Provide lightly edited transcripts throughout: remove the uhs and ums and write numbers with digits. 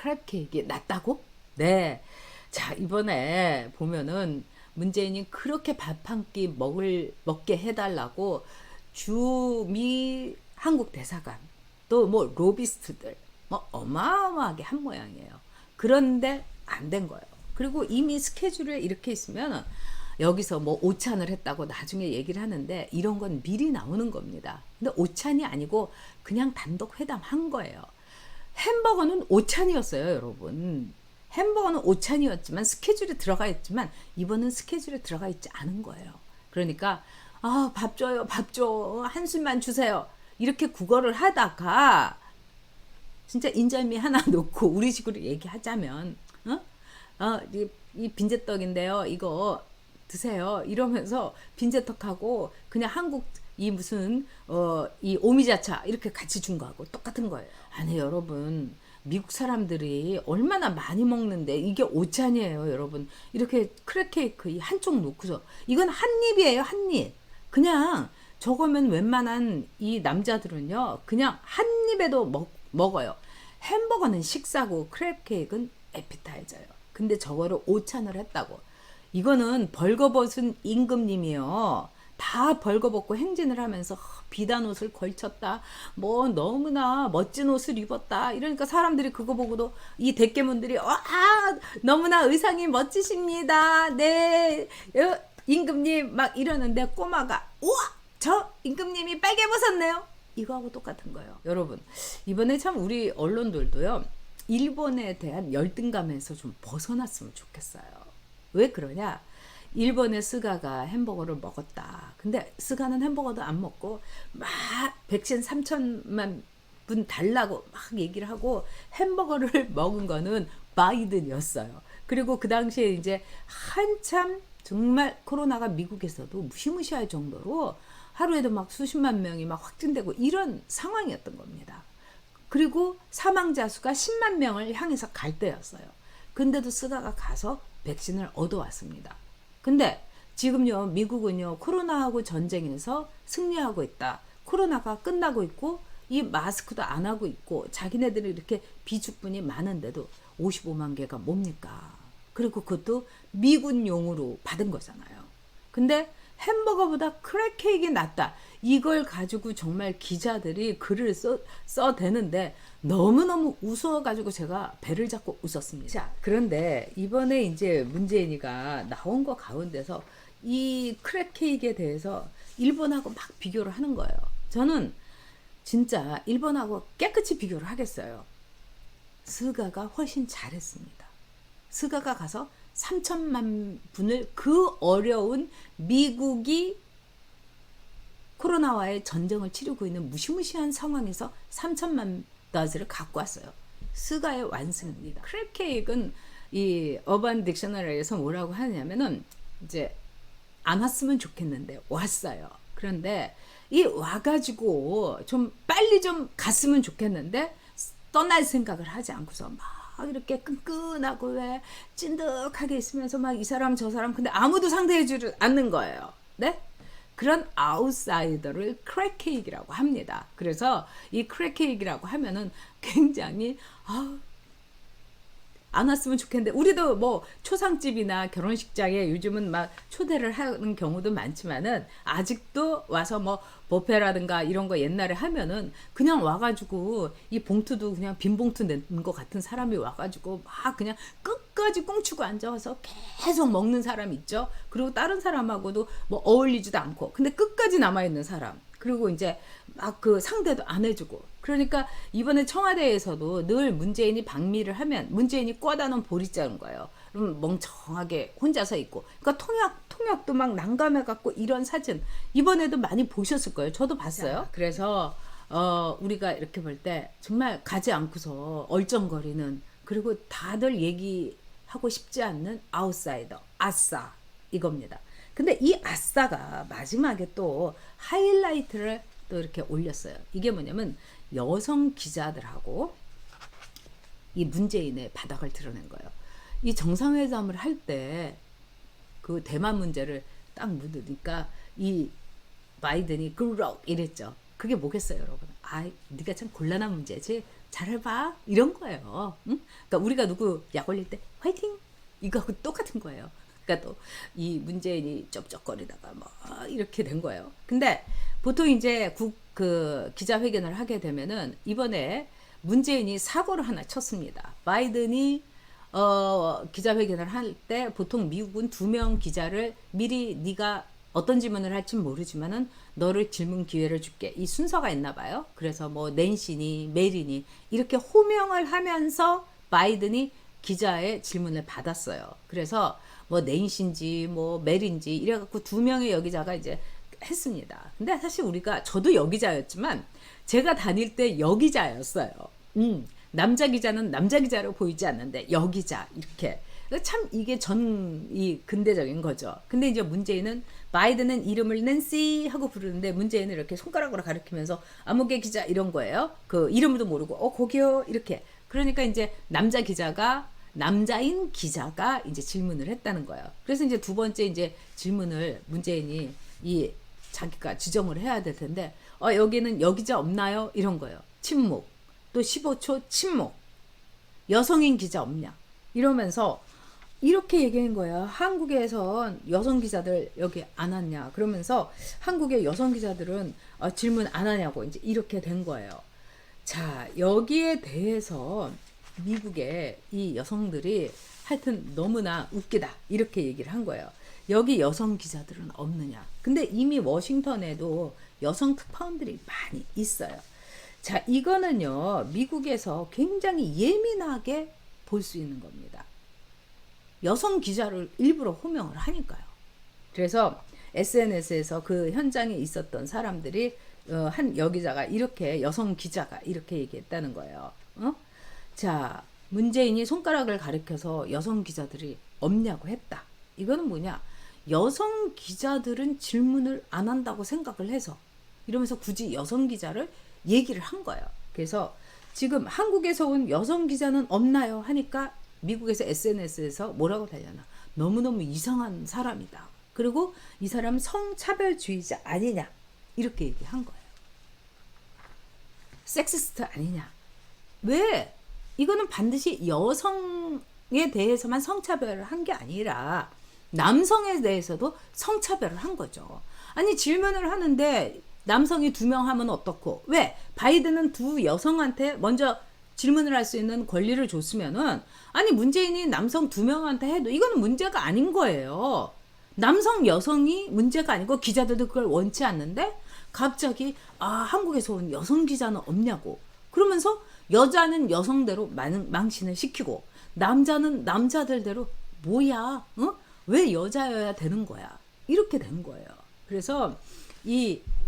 크랩 케이크가 낫다고? 네. 자, 이번에 보면은 문재인이 그렇게 밥 한 끼 먹게 해달라고 주미 한국 대사관 또 뭐 로비스트들 뭐 어마어마하게 한 모양이에요. 그런데 안 된 거예요. 그리고 이미 스케줄에 이렇게 있으면 여기서 뭐 오찬을 했다고 나중에 얘기를 하는데 이런 건 미리 나오는 겁니다. 근데 오찬이 아니고 그냥 단독 회담 한 거예요. 햄버거는 오찬이었어요, 여러분. 햄버거는 오찬이었지만 스케줄에 들어가 있지만 이번은 스케줄에 들어가 있지 않은 거예요. 그러니까 밥 줘요, 밥 줘, 한술만 주세요. 이렇게 구걸을 하다가 진짜 인절미 하나 놓고 우리 식으로 얘기하자면 이 빈대떡인데요, 이거 드세요 이러면서 빈대떡하고 그냥 한국 이 무슨 이 오미자차 이렇게 같이 준 거하고 똑같은 거예요. 아니 여러분, 미국 사람들이 얼마나 많이 먹는데 이게 오찬이에요, 여러분. 이렇게 크랙 케이크 이 한쪽 놓고서 이건 한 입이에요, 한 입. 그냥 저거면 웬만한 이 남자들은요 그냥 한 입에도 먹어요. 햄버거는 식사고 크랩 케이크는 에피타이저예요. 근데 저거를 오찬을 했다고. 이거는 벌거벗은 임금님이요. 다 벌거벗고 행진을 하면서 비단 옷을 걸쳤다. 뭐 너무나 멋진 옷을 입었다. 이러니까 사람들이 그거 보고도 이 대깨문들이 너무나 의상이 멋지십니다. 네. 임금님 막 이러는데 꼬마가 우와 저 임금님이 빨개 벗었네요. 이거하고 똑같은 거예요. 여러분 이번에 참 우리 언론들도요 일본에 대한 열등감에서 좀 벗어났으면 좋겠어요. 왜 그러냐? 일본의 스가가 햄버거를 먹었다. 근데 스가는 햄버거도 안 먹고 막 백신 3천만 분 달라고 막 얘기를 하고 햄버거를 먹은 거는 바이든이었어요. 그리고 그 당시에 이제 한참 정말 코로나가 미국에서도 무시무시할 정도로 하루에도 막 수십만 명이 막 확진되고 이런 상황이었던 겁니다. 그리고 사망자 수가 10만 명을 향해서 갈 때였어요. 근데도 스가가 가서 백신을 얻어왔습니다. 근데 지금요 미국은요 코로나하고 전쟁에서 승리하고 있다. 코로나가 끝나고 있고 이 마스크도 안 하고 있고 자기네들이 이렇게 비축분이 많은데도 55만 개가 뭡니까? 그리고 그것도 미군용으로 받은 거잖아요. 근데 햄버거보다 크랙 케이크가 낫다. 이걸 가지고 정말 기자들이 글을 써대는데 너무너무 웃어가지고 제가 배를 잡고 웃었습니다. 자, 그런데 이번에 이제 문재인이가 나온 거 가운데서 이 크랙 케이크에 대해서 일본하고 막 비교를 하는 거예요. 저는 진짜 일본하고 깨끗이 비교를 하겠어요. 스가가 훨씬 잘했습니다. 스가가 가서 3천만 분을 그 어려운 미국이 코로나와의 전쟁을 치르고 있는 무시무시한 상황에서 3천만 다즈를 갖고 왔어요. 스가의 완승입니다. 크랩 케이크는 이 어반 딕셔너리에서 뭐라고 하냐면은 이제 안 왔으면 좋겠는데 왔어요. 그런데 이 와가지고 좀 빨리 좀 갔으면 좋겠는데 떠날 생각을 하지 않고서 막 이렇게 끈끈하고 왜 찐득하게 있으면서 막 이 사람 저 사람 근데 아무도 상대해주지 않는 거예요. 네? 그런 아웃사이더를 크랙 케이크라고 합니다. 그래서 이 크랙 케이크라고 하면은 굉장히 안 왔으면 좋겠는데 우리도 뭐 초상집이나 결혼식장에 요즘은 막 초대를 하는 경우도 많지만은 아직도 와서 뭐 버페라든가 이런 거 옛날에 하면은 그냥 와가지고 이 봉투도 그냥 빈 봉투 낸 것 같은 사람이 와가지고 막 그냥 끝까지 꽁치고 앉아서 계속 먹는 사람 있죠. 그리고 다른 사람하고도 뭐 어울리지도 않고 근데 끝까지 남아있는 사람. 그리고 이제 막 그 상대도 안 해주고 그러니까 이번에 청와대에서도 늘 문재인이 방미를 하면 문재인이 꿔다 놓은 보리 자른 거예요. 그럼 멍청하게 혼자서 있고 그러니까 통역도 막 난감해 갖고 이런 사진 이번에도 많이 보셨을 거예요. 저도 봤어요. 자, 그래서 우리가 이렇게 볼 때 정말 가지 않고서 얼쩡거리는 그리고 다들 얘기하고 싶지 않는 아웃사이더 아싸 이겁니다. 근데 이 아싸가 마지막에 또 하이라이트를 또 이렇게 올렸어요. 이게 뭐냐면 여성 기자들하고 이 문재인의 바닥을 드러낸 거예요. 이 정상회담을 할 때 그 대만 문제를 딱 묻으니까 이 바이든이 그럭 이랬죠. 그게 뭐겠어요, 여러분? 네가 참 곤란한 문제지. 잘해봐 이런 거예요. 응? 그러니까 우리가 누구 약 올릴 때 화이팅 이거하고 똑같은 거예요. 그러니까 또 이 문재인이 쩝쩝거리다가 뭐 이렇게 된 거예요. 근데 보통 이제 그 기자회견을 하게 되면은 이번에 문재인이 사고를 하나 쳤습니다. 바이든이 기자회견을 할 때 보통 미국은 2명 기자를 미리 네가 어떤 질문을 할지 모르지만은 너를 질문 기회를 줄게. 이 순서가 있나 봐요. 그래서 뭐 낸시니 메리니 이렇게 호명을 하면서 바이든이 기자의 질문을 받았어요. 그래서 뭐 낸시인지 뭐 메리인지 이래갖고 2명의 여기자가 이제 했습니다. 근데 사실 저도 여기자였지만 제가 다닐 때 여기자였어요. 남자 기자는 남자 기자로 보이지 않는데 여기자 이렇게 참 이게 이 근대적인 거죠. 근데 이제 문재인은 바이든은 이름을 낸시 하고 부르는데 문재인은 이렇게 손가락으로 가리키면서 아무개 기자 이런 거예요. 그 이름도 모르고 거기요 이렇게. 그러니까 이제 남자인 기자가 이제 질문을 했다는 거예요. 그래서 이제 두 번째 이제 질문을 문재인이 자기가 지정을 해야 될 텐데 여기는 여기자 없나요? 이런 거예요. 침묵. 또 15초 침묵. 여성인 기자 없냐? 이러면서 이렇게 얘기한 거예요. 한국에선 여성 기자들 여기 안 왔냐? 그러면서 한국의 여성 기자들은 질문 안 하냐고 이제 이렇게 된 거예요. 자, 여기에 대해서 미국의 이 여성들이 하여튼 너무나 웃기다 이렇게 얘기를 한 거예요. 여기 여성 기자들은 없느냐? 근데 이미 워싱턴에도 여성 특파원들이 많이 있어요. 자, 이거는요, 미국에서 굉장히 예민하게 볼 수 있는 겁니다. 여성 기자를 일부러 호명을 하니까요. 그래서 SNS에서 그 현장에 있었던 사람들이 한 여기자가 이렇게 여성 기자가 이렇게 얘기했다는 거예요. 자, 문재인이 손가락을 가리켜서 여성 기자들이 없냐고 했다. 이거는 뭐냐? 여성 기자들은 질문을 안 한다고 생각을 해서 이러면서 굳이 여성 기자를 얘기를 한 거예요. 그래서 지금 한국에서 온 여성 기자는 없나요? 하니까 미국에서 SNS에서 뭐라고 달려나? 너무너무 이상한 사람이다. 그리고 이 사람 성차별주의자 아니냐? 이렇게 얘기한 거예요. 섹시스트 아니냐? 왜? 이거는 반드시 여성에 대해서만 성차별을 한 게 아니라 남성에 대해서도 성차별을 한 거죠. 아니 질문을 하는데 남성이 2명 하면 어떻고? 왜? 바이든은 2 여성한테 먼저 질문을 할 수 있는 권리를 줬으면은 아니 문재인이 남성 2명한테 해도 이거는 문제가 아닌 거예요. 남성 여성이 문제가 아니고 기자들도 그걸 원치 않는데 갑자기 한국에서 온 여성 기자는 없냐고 그러면서 여자는 여성대로 망신을 시키고 남자는 남자들대로 뭐야? 왜 여자여야 되는 거야? 이렇게 된 거예요. 그래서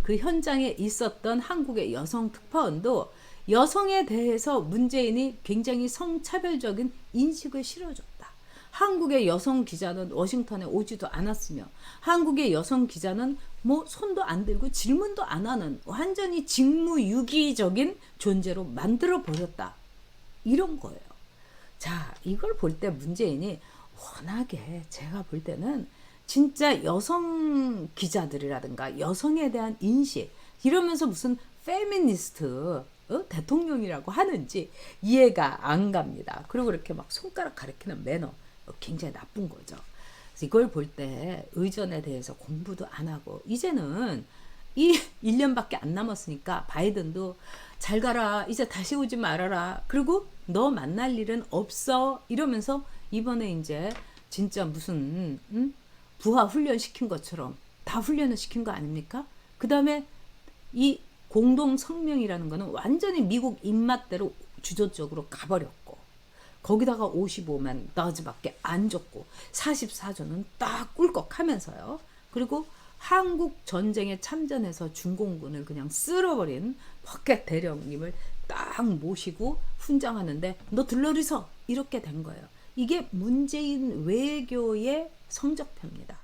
그 현장에 있었던 한국의 여성 특파원도 여성에 대해서 문재인이 굉장히 성차별적인 인식을 실어줬다. 한국의 여성 기자는 워싱턴에 오지도 않았으며 한국의 여성 기자는 뭐 손도 안 들고 질문도 안 하는 완전히 직무유기적인 존재로 만들어 버렸다. 이런 거예요. 자, 이걸 볼 때 문재인이 워낙에 제가 볼 때는 진짜 여성 기자들이라든가 여성에 대한 인식 이러면서 무슨 페미니스트 대통령이라고 하는지 이해가 안 갑니다. 그리고 이렇게 막 손가락 가리키는 매너 굉장히 나쁜 거죠. 그래서 이걸 볼 때 의전에 대해서 공부도 안 하고 이제는 이 1년밖에 안 남았으니까 바이든도 잘 가라 이제 다시 오지 말아라 그리고 너 만날 일은 없어 이러면서 이번에 이제 진짜 무슨 부하 훈련 시킨 것처럼 다 훈련을 시킨 거 아닙니까? 그 다음에 이 공동 성명이라는 거는 완전히 미국 입맛대로 주도적으로 가버렸고 거기다가 55만 나즈밖에 안 줬고 44조는 딱 꿀꺽하면서요. 그리고 한국 전쟁에 참전해서 중공군을 그냥 쓸어버린 퍼켓 대령님을 딱 모시고 훈장하는데 너 들러리서 이렇게 된 거예요. 이게 문재인 외교의 성적표입니다.